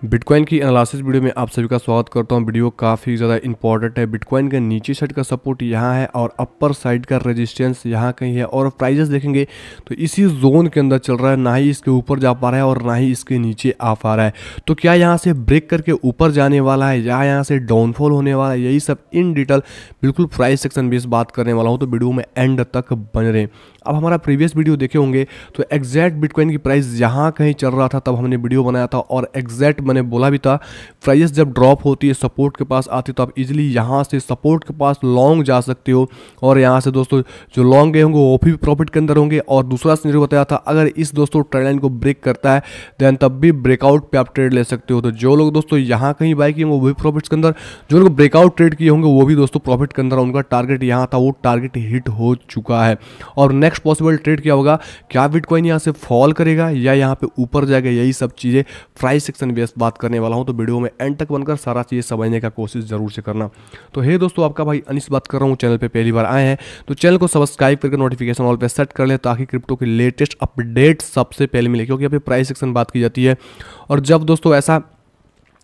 Bitcoin की analysis video में आप सभी का स्वागत करता हूं। वीडियो काफ़ी ज़्यादा इंपॉर्टेंट है। बिटकॉइन का नीचे साइड का सपोर्ट यहाँ है और अपर साइड का रेजिस्टेंस यहाँ कहीं है, और प्राइजेस देखेंगे तो इसी जोन के अंदर चल रहा है, ना ही इसके ऊपर जा पा रहा है और ना ही इसके नीचे आ पा रहा है। तो क्या यहाँ से ब्रेक करके ऊपर जाने वाला है या यहाँ से डाउनफॉल होने वाला है, यही सब इन डिटेल बिल्कुल प्राइस सेक्शन बेस बात करने वाला हूँ। तो वीडियो में एंड तक बन रहे। अब हमारा प्रीवियस वीडियो देखे होंगे तो एग्जैक्ट बिटकॉइन की प्राइस यहाँ कहीं चल रहा था, तब हमने वीडियो बनाया था और एग्जैक्ट मैंने बोला भी था प्राइस जब ड्रॉप होती है सपोर्ट के पास आती है तो आप इजीली यहाँ से सपोर्ट के पास लॉन्ग जा सकते हो, और यहाँ से दोस्तों जो लॉन्ग गए होंगे वो भी प्रॉफिट के अंदर होंगे। और दूसरा सिनेरियो बताया था अगर इस दोस्तों ट्रेंड लाइन को ब्रेक करता है देन तब भी ब्रेकआउट पे आप ट्रेड ले सकते हो। तो जो लोग दोस्तों यहाँ कहीं बाय किए होंगे वो भी प्रॉफिट्स के अंदर, जो लोग ब्रेकआउट ट्रेड किए होंगे वो भी दोस्तों प्रॉफिट के अंदर। उनका टारगेट यहाँ था, वो टारगेट हिट हो चुका है। और नेक्स्ट पॉसिबल ट्रेड क्या होगा, क्या बिटकॉइन यहाँ से फॉल करेगा या यहाँ पे ऊपर जाएगा, यही सब चीज़ें प्राइस सेक्शन बेस्ड बात करने वाला हूँ। तो वीडियो में एंड तक बनकर सारा चीज़ समझने का कोशिश जरूर से करना। तो हे दोस्तों, आपका भाई अनिश बात कर रहा हूँ। चैनल पे पहली बार आए हैं तो चैनल को सब्सक्राइब करके नोटिफिकेशन ऑल पे सेट कर ले, ताकि क्रिप्टो की लेटेस्ट अपडेट सबसे पहले मिले, क्योंकि यहाँ पे प्राइस सेक्शन बात की जाती है। और जब दोस्तों ऐसा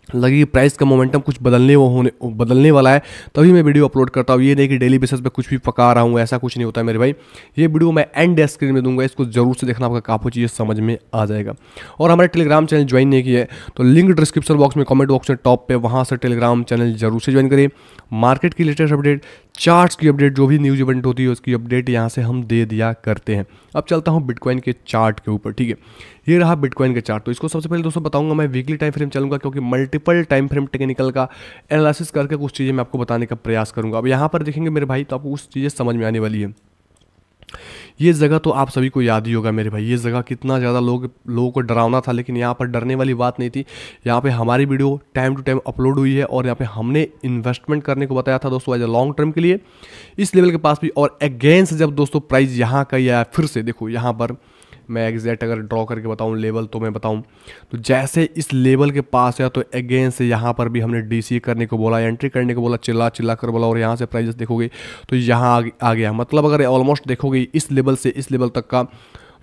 लगे कि प्राइस का मोमेंटम कुछ बदलने वाला है तभी मैं वीडियो अपलोड करता हूँ। ये नहीं कि डेली बेसिस पे कुछ भी पका रहा हूँ, ऐसा कुछ नहीं होता है मेरे भाई। ये वीडियो मैं एंड स्क्रीन में दूंगा, इसको जरूर से देखना, आपका काफ़ी चीज़ें समझ में आ जाएगा। और हमारे टेलीग्राम चैनल ज्वाइन नहीं किया है तो लिंक डिस्क्रिप्शन बॉक्स में, कमेंट बॉक्स में टॉप पे, वहाँ से टेलीग्राम चैनल जरूर से ज्वाइन करिए। मार्केट की लेटेस्ट अपडेट, चार्ट्स की अपडेट, जो भी न्यूज इवेंट होती है उसकी अपडेट यहाँ से हम दे दिया करते हैं। अब चलता हूँ बिटकॉइन के चार्ट के ऊपर, ठीक है। ये रहा बिटकॉइन का चार्ट। तो इसको सबसे पहले दोस्तों बताऊंगा मैं वीकली टाइम फ्रेम चलूंगा, क्योंकि मल्टीपल टाइम फ्रेम टेक्निकल का एनालिसिस करके कुछ चीज़ें मैं आपको बताने का प्रयास करूंगा। अब यहाँ पर देखेंगे मेरे भाई तो आपको कुछ चीज़ें समझ में आने वाली है। ये जगह तो आप सभी को याद ही होगा मेरे भाई, ये जगह कितना ज़्यादा लोगों को डरावना था, लेकिन यहाँ पर डरने वाली बात नहीं थी। यहाँ पे हमारी video time to time upload हुई है और यहाँ पे हमने इन्वेस्टमेंट करने को बताया था दोस्तों एज ए लॉन्ग टर्म के लिए इस लेवल के पास भी। और अगेंस्ट जब दोस्तों प्राइस यहाँ का आया फिर से, देखो यहाँ पर मैं एग्जैक्ट अगर ड्रॉ करके बताऊं लेवल तो मैं बताऊं तो जैसे इस लेवल के पास है तो अगेंस्ट से यहाँ पर भी हमने डीसी करने को बोला, एंट्री करने को बोला, चिल्ला कर बोला, और यहाँ से प्राइजेस देखोगे तो यहाँ आ गया। मतलब अगर ऑलमोस्ट देखोगे इस लेवल से इस लेवल तक का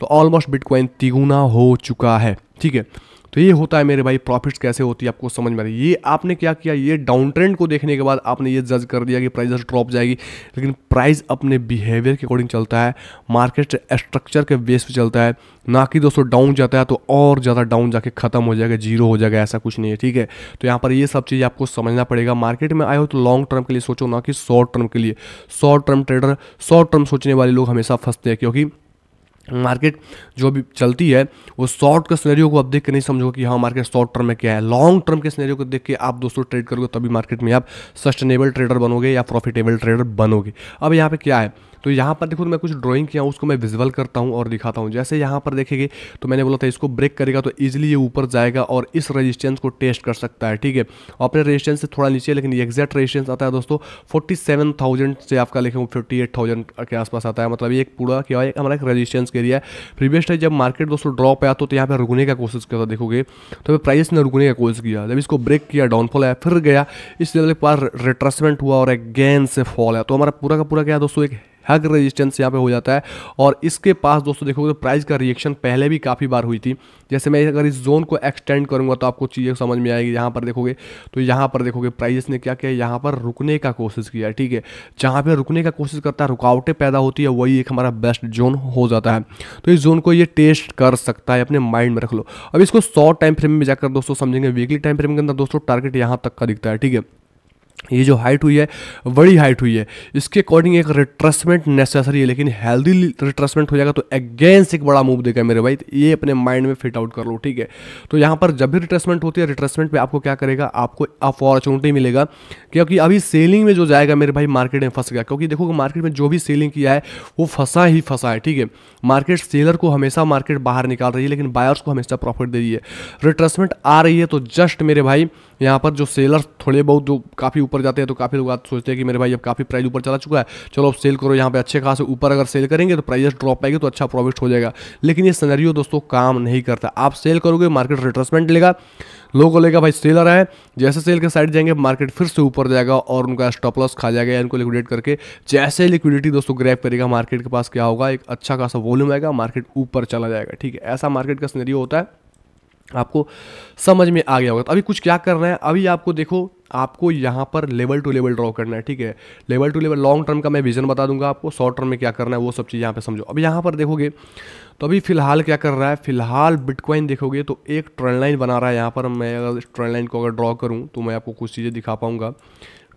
तो ऑलमोस्ट बिटकॉइन तिगुना हो चुका है, ठीक है। तो ये होता है मेरे भाई, प्रॉफिट्स कैसे होती है आपको समझ में आ रही है। ये आपने क्या किया, ये डाउन ट्रेंड को देखने के बाद आपने ये जज कर दिया कि प्राइस ड्रॉप जाएगी, लेकिन प्राइस अपने बिहेवियर के अकॉर्डिंग चलता है, मार्केट स्ट्रक्चर के बेस पे चलता है, ना कि दोस्तों डाउन जाता है तो और ज़्यादा डाउन जाके खत्म हो जाएगा, जीरो हो जाएगा, ऐसा कुछ नहीं है, ठीक है। तो यहाँ पर ये सब चीज़ आपको समझना पड़ेगा। मार्केट में आए हो तो लॉन्ग टर्म के लिए सोचो, ना कि शॉर्ट टर्म के लिए। Short term trader, short term सोचने वाले लोग हमेशा फंसते हैं, क्योंकि मार्केट जो भी चलती है वो शॉर्ट के सिनेरियो को आप देख के नहीं समझो कि हाँ मार्केट शॉर्ट टर्म में क्या है। लॉन्ग टर्म के सिनेरियो को देख के आप दोस्तों ट्रेड करोगे तभी मार्केट में आप सस्टेनेबल ट्रेडर बनोगे या प्रॉफिटेबल ट्रेडर बनोगे। अब यहाँ पे क्या है, तो यहाँ पर देखो मैं कुछ ड्राइंग किया हूँ, उसको मैं विजुअल करता हूँ और दिखाता हूँ। जैसे यहाँ पर देखेंगे तो मैंने बोला था इसको ब्रेक करेगा तो ईजिली ये ऊपर जाएगा और इस रेजिस्टेंस को टेस्ट कर सकता है, ठीक है। अपने रेजिस्टेंस से थोड़ा नीचे, लेकिन ये एग्जैक्ट रेजिस्टेंस आता है दोस्तों 47,000 से आपका लिखे 58,000 के आसपास आता है। मतलब ये एक पूरा क्या है, हमारा एक रेजिस्टेंस के एरिया है। प्रीवियस टाइम जब मार्केट दोस्तों ड्रॉप आया तो यहाँ पे रुकने का कोशिश किया था, देखोगे तो प्राइस ने रुकने का कोशिश किया। जब इसको ब्रेक किया डाउनफॉल आया, फिर गया इस लेवल के पास रिट्रेसमेंट हुआ और अगेन से फॉल है। तो हमारा पूरा का पूरा क्या है दोस्तों, एक हैग रेजिस्टेंस यहाँ पे हो जाता है। और इसके पास दोस्तों देखोगे तो प्राइस का रिएक्शन पहले भी काफ़ी बार हुई थी। जैसे मैं अगर इस जोन को एक्सटेंड करूँगा तो आपको चीज़ें समझ में आएगी। यहाँ पर देखोगे तो यहाँ पर देखोगे प्राइस ने क्या किया, यहाँ पर रुकने का कोशिश किया, ठीक है। जहाँ पे रुकने का कोशिश करता है, रुकावटें पैदा होती है, वही एक हमारा बेस्ट जोन हो जाता है। तो इस जोन को ये टेस्ट कर सकता है, अपने माइंड में रख लो। अब इसको शॉर्ट टाइम फ्रेम में जाकर दोस्तों समझेंगे। वीकली टाइम फ्रेम के अंदर दोस्तों टारगेट यहाँ तक का दिखता है, ठीक है। ये जो हाइट हुई है बड़ी हाइट हुई है, इसके अकॉर्डिंग एक रिट्रेसमेंट नेसेसरी है, लेकिन हेल्दी रिट्रेसमेंट हो जाएगा तो अगेंस्ट एक बड़ा मूव देगा मेरे भाई। तो ये अपने माइंड में फिट आउट कर लो, ठीक है। तो यहाँ पर जब भी रिट्रेसमेंट होती है, रिट्रेसमेंट पे आपको क्या करेगा, आपको अपॉर्चुनिटी मिलेगा, क्योंकि अभी सेलिंग में जो जाएगा मेरे भाई मार्केट में फंस गया। क्योंकि देखो मार्केट में जो भी सेलिंग किया है वो फंसा ही फंसा है, ठीक है। मार्केट सेलर को हमेशा मार्केट बाहर निकाल रही है, लेकिन बायर्स को हमेशा प्रॉफिट दे रही है। रिट्रेसमेंट आ रही है तो जस्ट मेरे भाई यहाँ पर जो सेलर थोड़े बहुत जो काफ़ी ऊपर जाते हैं तो काफ़ी लोग सोचते हैं कि मेरे भाई अब काफ़ी प्राइस ऊपर चला चुका है, चलो अब सेल करो। यहाँ पे अच्छे खासे ऊपर अगर सेल करेंगे तो प्राइस ड्रॉप आएगी तो अच्छा प्रॉफिट हो जाएगा, लेकिन ये सिनेरियो दोस्तों काम नहीं करता। आप सेल करोगे मार्केट रिट्रेसमेंट लेगा, लोगों को लेगा भाई सेलर है, जैसे सेल के साइड जाएंगे मार्केट फिर से ऊपर जाएगा और उनका स्टॉप लॉस खा जाएगा, इनको लिक्विडेट करके। जैसे लिक्विडिटी दोस्तों ग्रैब करेगा मार्केट के पास क्या होगा, एक अच्छा खासा वॉल्यूम आएगा, मार्केट ऊपर चला जाएगा, ठीक है। ऐसा मार्केट का सिनेरियो होता है। आपको समझ में आ गया होगा। तो अभी कुछ क्या करना है, अभी आपको देखो, आपको यहाँ पर लेवल टू लेवल ड्रॉ करना है, ठीक है। Level to level long term का मैं विजन बता दूंगा आपको, शॉर्ट टर्म में क्या करना है वो सब चीज़ यहाँ पे समझो। अभी यहाँ पर देखोगे तो अभी फिलहाल क्या कर रहा है, फिलहाल बिटकॉइन देखोगे तो एक ट्रेंड लाइन बना रहा है। यहाँ पर मैं अगर इस ट्रेंड लाइन को अगर ड्रॉ करूँ तो मैं आपको कुछ चीज़ें दिखा पाऊँगा।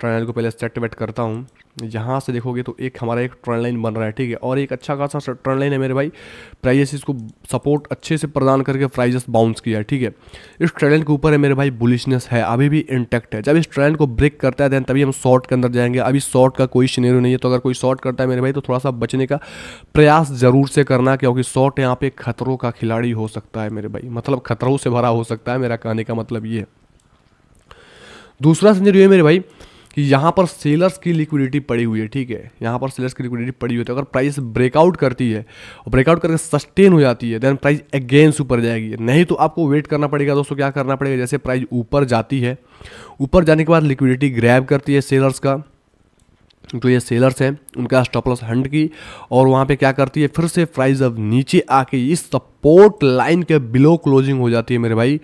ट्रेंड लाइन को पहले सेट वेट करता हूँ। यहाँ से देखोगे तो एक हमारा एक ट्रेंड लाइन बन रहा है, ठीक है, और एक अच्छा खासा ट्रेंड लाइन है मेरे भाई। प्राइजेस इसको सपोर्ट अच्छे से प्रदान करके प्राइजेस बाउंस किया है, ठीक है। इस ट्रेंड लाइन के ऊपर है मेरे भाई, बुलिशनेस है, अभी भी इंटैक्ट है। जब इस ट्रेंड को ब्रेक करता है देन तभी हम शॉर्ट के अंदर जाएंगे। अभी शॉर्ट का कोई सिनेरियो नहीं है, तो अगर कोई शॉर्ट करता है मेरे भाई तो थोड़ा सा बचने का प्रयास जरूर से करना, क्योंकि शॉर्ट यहाँ पे खतरों का खिलाड़ी हो सकता है मेरे भाई, मतलब खतरों से भरा हो सकता है, मेरा कहने का मतलब ये है। दूसरा सिनेरियो है मेरे भाई कि यहाँ पर सेलर्स की लिक्विडिटी पड़ी हुई है, ठीक है, यहाँ पर सेलर्स की लिक्विडिटी पड़ी हुई है। तो अगर प्राइस ब्रेकआउट करती है और ब्रेकआउट करके सस्टेन हो जाती है देन प्राइस अगेंस्ट ऊपर जाएगी, नहीं तो आपको वेट करना पड़ेगा दोस्तों। क्या करना पड़ेगा, जैसे प्राइस ऊपर जाती है, ऊपर जाने के बाद लिक्विडिटी ग्रैब करती है सेलर्स का, जो ये सेलर्स हैं उनका स्टॉप लॉस हंड की, और वहाँ पे क्या करती है, फिर से प्राइस अब नीचे आके इस सपोर्ट लाइन के बिलो क्लोजिंग हो जाती है मेरे भाई,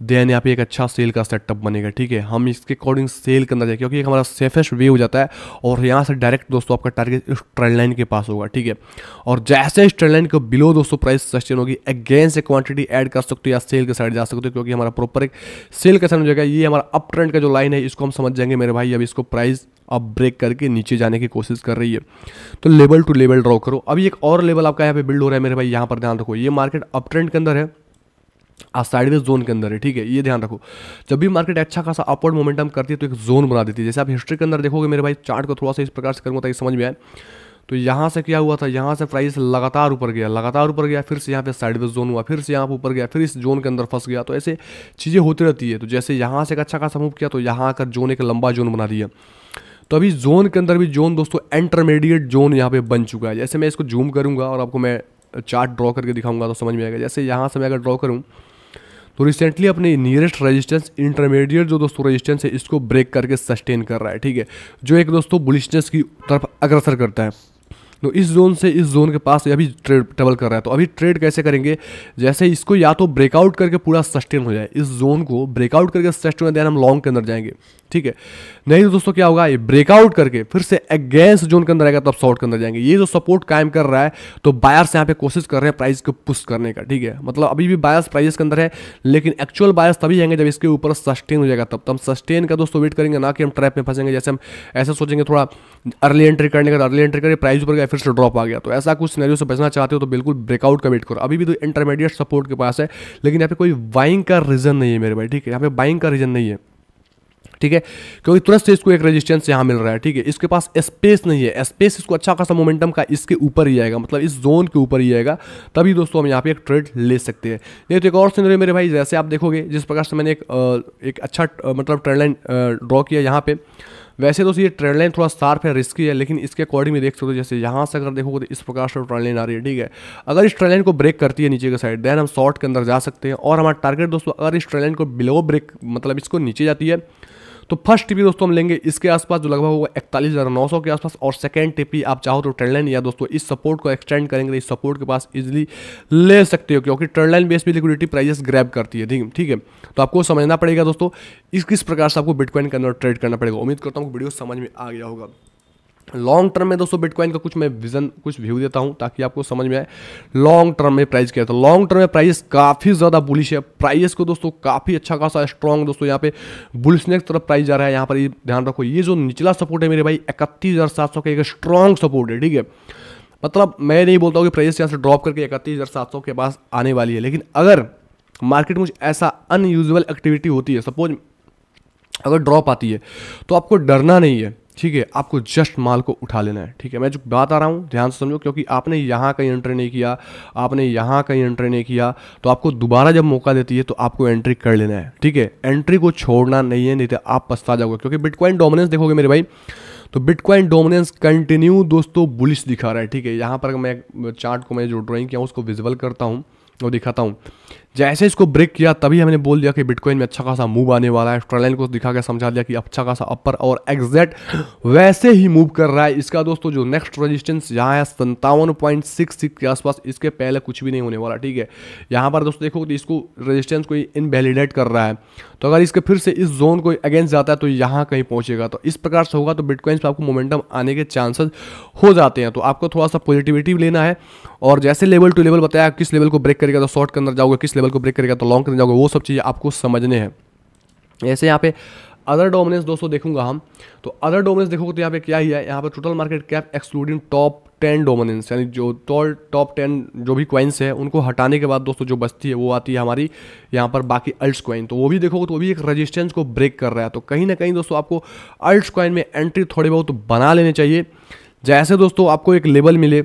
देन यहाँ पे एक अच्छा सेल का सेटअप बनेगा, ठीक है। हम इसके अकॉर्डिंग सेल करना चाहिए, क्योंकि एक हमारा सेफेस्ट वे हो जाता है, और यहाँ से डायरेक्ट दोस्तों आपका टारगेट इस ट्रेंड लाइन के पास होगा, ठीक है। और जैसे इस ट्रेंड लाइन के बिलो दोस्तों प्राइस सस्टेन होगी, अगेंस्ट से क्वांटिटी ऐड कर सकते हो या सेल के साइड जा सकते हो, क्योंकि हमारा प्रॉपर एक सेल का साइड हो जाएगा। ये हमारा अप ट्रेंड का जो लाइन है इसको हम समझ जाएंगे मेरे भाई, अब इसको प्राइस अब ब्रेक करके नीचे जाने की कोशिश कर रही है, तो लेवल टू लेवल ड्रॉ करो। अभी एक और लेवल आपका यहाँ पे बिल्ड हो रहा है मेरे भाई, यहाँ पर ध्यान रखो, ये मार्केट अप ट्रेंड के अंदर है, आज साइडवेज जोन के अंदर है, ठीक है, ये ध्यान रखो। जब भी मार्केट अच्छा खासा अपवर्ड मोमेंटम करती है तो एक जोन बना देती है। जैसे आप हिस्ट्री के अंदर देखोगे मेरे भाई, चार्ट को थोड़ा सा इस प्रकार से करूँगा ताकि समझ में आए। तो यहाँ से क्या हुआ था, यहाँ से प्राइस लगातार ऊपर गया, फिर से यहाँ पे साइडवेज जोन हुआ, फिर से यहाँ पर ऊपर गया, फिर इस जोन के अंदर फंस गया। तो ऐसे चीज़ें होती रहती है। तो जैसे यहाँ से एक अच्छा खासा मूव किया तो यहाँ आकर जोन एक लंबा जोन बना दिया। तो अभी जोन के अंदर भी जोन दोस्तों इंटरमीडिएट जोन यहाँ पे बन चुका है। जैसे मैं इसको जूम करूँगा और आपको मैं चार्ट ड्रॉ करके दिखाऊंगा तो समझ में आएगा। जैसे यहाँ से मैं अगर ड्रॉ करूँ तो रिसेंटली अपने नियरेस्ट रेजिस्टेंस इंटरमीडिएट जो दोस्तों रेजिस्टेंस है इसको ब्रेक करके सस्टेन कर रहा है, ठीक है, जो एक दोस्तों बुलिशनेस की तरफ अग्रसर करता है। तो इस जोन से इस जोन के पास अभी ट्रेड ट्रेवल कर रहा है। तो अभी ट्रेड कैसे करेंगे, जैसे इसको या तो ब्रेकआउट करके पूरा सस्टेन हो जाए, इस जोन को ब्रेकआउट करके सस्टेन हो जाए हम लॉन्ग के अंदर जाएंगे, ठीक है। नहीं तो दोस्तों क्या होगा, ये ब्रेकआउट करके फिर से अगेंस्ट जोन के अंदर आएगा तब शॉर्ट के अंदर जाएंगे। ये जो सपोर्ट कायम कर रहा है तो बायर्स यहाँ पे कोशिश कर रहे हैं प्राइस को पुश करने का, ठीक है, मतलब अभी भी बायर्स प्राइस के अंदर है, लेकिन एक्चुअल बायर्स तभी आएंगे जब इसके ऊपर सस्टेन हो जाएगा, तब हम सस्टेन का दोस्तों वेट करेंगे, ना कि हम ट्रैप में फंसेंगे। जैसे हम ऐसा सोचेंगे थोड़ा अर्ली एंट्री करने का, अर्ली एंट्री करके प्राइस ऊपर गया फिर से ड्रॉप आ गया, तो ऐसा कुछ सिनेरियो से बचना चाहते हो तो बिल्कुल ब्रेकआउट का वेट करो। अभी भी तो इंटरमीडिएट सपोर्ट के पास है, लेकिन यहाँ पे कोई बाइंग का रीजन नहीं है मेरे भाई, ठीक है, यहाँ पे बाइंग का रीजन नहीं है, ठीक है, क्योंकि तुरंत से इसको एक रेजिस्टेंस यहाँ मिल रहा है, ठीक है। इसके पास स्पेस नहीं है, स्पेस इसको अच्छा खासा मोमेंटम का इसके ऊपर ही आएगा, मतलब इस जोन के ऊपर ही आएगा, तभी दोस्तों हम यहाँ पे एक ट्रेड ले सकते हैं। नहीं तो एक और सिनेरियो मेरे भाई, जैसे आप देखोगे जिस प्रकार से मैंने एक अच्छा मतलब ट्रेंड लाइन ड्रॉ किया यहाँ पे, वैसे दोस्तों ये ट्रेंड लाइन थोड़ा शार्प है, रिस्की है, लेकिन इसके अकॉर्डिंग में देख सकते हो, जैसे यहाँ से अगर देखोगे तो इस प्रकार से ट्रेंड लाइन आ रही है, ठीक है। अगर इस ट्रेंड लाइन को ब्रेक करती है नीचे के साइड देन हम शॉर्ट के अंदर जा सकते हैं, और हमारा टारगेट दोस्तों अगर इस ट्रेंड लाइन को बिलो ब्रेक मतलब इसको नीचे जाती है तो फर्स्ट टीपी दोस्तों हम लेंगे इसके आसपास जो लगभग होगा 41,900 के आसपास, और सेकंड टीपी आप चाहो तो ट्रेंड लाइन या दोस्तों इस सपोर्ट को एक्सटेंड करेंगे तो इस सपोर्ट के पास इजीली ले सकते हो, क्योंकि ट्रेंड लाइन बेस पे लिक्विडिटी प्राइसेस ग्रैब करती है, ठीक है। तो आपको समझना पड़ेगा दोस्तों किस प्रकार से आपको बिटकॉइन के अंदर ट्रेड करना पड़ेगा। उम्मीद करता हूँ वीडियो समझ में आ गया होगा। लॉन्ग टर्म में दोस्तों बिटकॉइन का कुछ मैं विजन कुछ व्यू देता हूं ताकि आपको समझ में आए लॉन्ग टर्म में प्राइस क्या है। तो लॉन्ग टर्म में प्राइस काफ़ी ज़्यादा बुलिश है, प्राइस को दोस्तों काफ़ी अच्छा खासा स्ट्रॉन्ग दोस्तों यहाँ पे बुलिशनेस की तरफ प्राइस जा रहा है। यहाँ पर ये ध्यान रखो, ये जो निचला सपोर्ट है मेरे भाई 31,700 का एक स्ट्रॉन्ग सपोर्ट है, ठीक है। मतलब मैं नहीं बोलता हूँ कि प्राइस यहाँ से ड्रॉप करके 31,700 के पास आने वाली है, लेकिन अगर मार्केट में कुछ ऐसा अनयूजुअल एक्टिविटी होती है, सपोज अगर ड्रॉप आती है तो आपको डरना नहीं है, ठीक है, आपको जस्ट माल को उठा लेना है, ठीक है। मैं जो बात आ रहा हूँ ध्यान से समझो, क्योंकि आपने यहाँ कहीं एंट्री नहीं किया, आपने यहाँ कहीं एंट्री नहीं किया, तो आपको दोबारा जब मौका देती है तो आपको एंट्री कर लेना है, ठीक है। एंट्री को छोड़ना नहीं है, नहीं तो आप पछता जाओगे। क्योंकि बिटकॉइन डोमिनेंस देखोगे मेरे भाई तो बिटकॉइन डोमिनेंस कंटिन्यू दोस्तों बुलिश दिखा रहा है, ठीक है। यहाँ पर मैं चार्ट को मैं जो ड्राइंग किया उसको विजुअल करता हूँ और दिखाता हूँ। जैसे इसको ब्रेक किया तभी हमने बोल दिया कि बिटकॉइन में अच्छा खासा मूव आने वाला है। ट्रेंड को दिखा के समझा दिया कि अच्छा खासा अपर, और एग्जैक्ट वैसे ही मूव कर रहा है। इसका दोस्तों जो नेक्स्ट रेजिस्टेंस यहाँ है 57.66 के आसपास, इसके पहले कुछ भी नहीं होने वाला, ठीक है। यहाँ पर दोस्तों देखो कि इसको रेजिस्टेंस को इनवैलिडेट कर रहा है, तो अगर इसके फिर से इस जोन को अगेंस्ट जाता है तो यहाँ कहीं पहुँचेगा। तो इस प्रकार से होगा तो बिटकॉइन पर आपको मोमेंटम आने के चांसेस हो जाते हैं। तो आपको थोड़ा सा पॉजिटिविटी लेना है, और जैसे लेवल टू लेवल बताया, किस लेवल को ब्रेक करेगा तो शॉर्ट के अंदर जाओगे, किस लेवल को ब्रेक करेगा तो लॉन्ग के अंदर जाओगे, वो सब चीज़ें आपको समझने हैं। ऐसे यहाँ पे अदर डोमिनेंस दोस्तों देखूंगा हम, तो अदर डोमिनेंस देखोगे तो यहाँ पे क्या ही है, यहाँ पे total market cap excluding top 10 dominance, यानी जो टॉप 10 जो भी कॉइन्स है उनको हटाने के बाद दोस्तों जो बचती है वो आती है हमारी यहाँ पर बाकी अल्ट्स कॉइन। तो वो भी देखोगे तो वो भी एक रेजिस्टेंस को ब्रेक कर रहा है। तो कहीं ना कहीं दोस्तों आपको अल्ट्स कॉइन में एंट्री थोड़ी बहुत बना लेनी चाहिए। जैसे दोस्तों आपको एक लेवल मिले,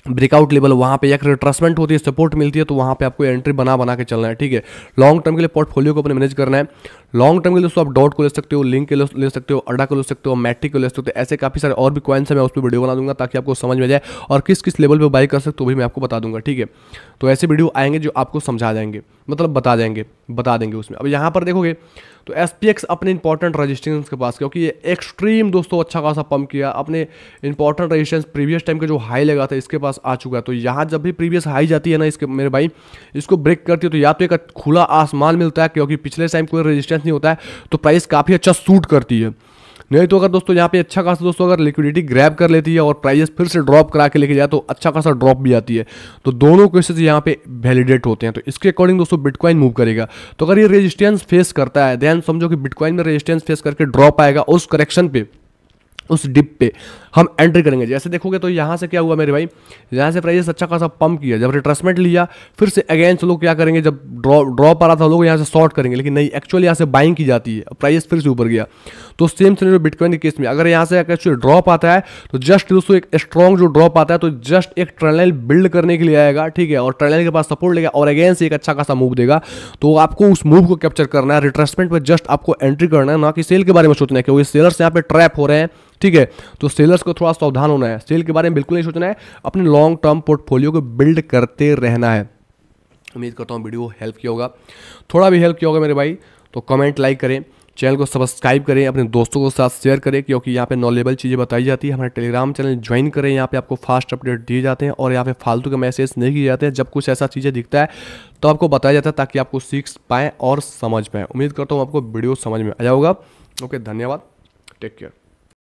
ब्रेकआउट लेवल, वहाँ पे एक रिट्रेसमेंट होती है, सपोर्ट मिलती है, तो वहाँ पे आपको एंट्री बना के चलना है, ठीक है। लॉन्ग टर्म के लिए पोर्टफोलियो को अपने मैनेज करना है। लॉन्ग टर्म के लिए दोस्तों आप डॉट को ले सकते हो, लिंक के ले सकते हो, अड्डा को ले सकते हो, मैट्रिक को ले सकते हो। ऐसे काफ़ी सारे और भी कॉइन्स है, मैं उस पर वीडियो बना दूंगा ताकि आपको समझ में जाए, और किस किस लेवल पे बाई कर सकते हो वो भी मैं आपको बता दूंगा, ठीक है। तो ऐसे वीडियो आएंगे जो आपको समझा जाएंगे, मतलब बता देंगे उसमें। अब यहाँ पर देखोगे तो SPX अपने इंपॉर्टेंट रेजिस्टेंस के पास, क्योंकि ये एक्सट्रीम दोस्तों अच्छा खासा पंप किया, अपने इंपॉर्टेंट रेजिस्टेंस प्रीवियस टाइम के जो हाई लगा था इसके पास आ चुका है। तो यहाँ जब भी प्रीवियस हाई जाती है ना इसके मेरे भाई, इसको ब्रेक करती है तो या तो एक खुला आसमान मिलता है, क्योंकि पिछले टाइम कोई रेजिस्टेंस नहीं होता है, तो प्राइस काफ़ी अच्छा सूट करती है। नहीं तो अगर दोस्तों यहाँ पे अच्छा खासा दोस्तों अगर लिक्विडिटी ग्रैब कर लेती है और प्राइस फिर से ड्रॉप करा के लेके जाए तो अच्छा खासा ड्रॉप भी आती है। तो दोनों केसेस यहाँ पे वैलिडेट होते हैं। तो इसके अकॉर्डिंग दोस्तों बिटकॉइन मूव करेगा। तो अगर ये रेजिस्टेंस फेस करता है, ध्यान समझो कि बिटकॉइन में रेजिस्टेंस फेस करके ड्रॉप आएगा, उस करेक्शन पे, उस डिप पे हम एंट्री करेंगे। जैसे देखोगे तो यहाँ से क्या हुआ मेरे भाई, यहाँ से प्राइस अच्छा खासा पंप किया, जब रिट्रेसमेंट लिया फिर से अगेंस्ट लोग क्या करेंगे, जब ड्रॉप आ रहा था लोग यहाँ से शॉर्ट करेंगे, लेकिन नहीं, एक्चुअली यहाँ से बाइंग की जाती है, प्राइस फिर से ऊपर गया। तो सेम सिनेरियो बिटकॉइन के केस में, अगर यहाँ से एक्चुअली ड्रॉप आता है तो जस्ट दोस्तों एक स्ट्रॉन्ग जो ड्रॉप आता है तो जस्ट एक ट्रेंड लाइन बिल्ड करने के लिए आएगा, ठीक है, और ट्रेंड लाइन के पास सपोर्ट लेगा और अगेंस्ट एक अच्छा खासा मूव देगा। तो आपको उस मूव को कैप्चर करना है, रिट्रेसमेंट पर जस्ट आपको एंट्री करना है, ना कि सेल के बारे में सोचना है, क्योंकि सेलर्स यहाँ पे ट्रैप हो रहे हैं, ठीक है। तो सेलर्स को थोड़ा सावधान होना है, सेल के बारे में बिल्कुल नहीं सोचना है, अपने लॉन्ग टर्म पोर्टफोलियो को बिल्ड करते रहना है। उम्मीद करता हूँ वीडियो हेल्प किया होगा, थोड़ा भी हेल्प किया होगा मेरे भाई। तो कमेंट, लाइक करें, चैनल को सब्सक्राइब करें, अपने दोस्तों के साथ शेयर करें, क्योंकि यहाँ पे नॉलेबल चीज़ें बताई जाती है। हमारे टेलीग्राम चैनल ज्वाइन करें, यहाँ पे आपको फास्ट अपडेट दिए जाते हैं और यहाँ पे फालतू के मैसेज नहीं किए जाते हैं। जब कुछ ऐसा चीज़ें दिखता है तो आपको बताया जाता है ताकि आपको सीख पाएँ और समझ पाएँ। उम्मीद करता हूँ आपको वीडियो समझ में आया होगा। ओके, धन्यवाद, टेक केयर।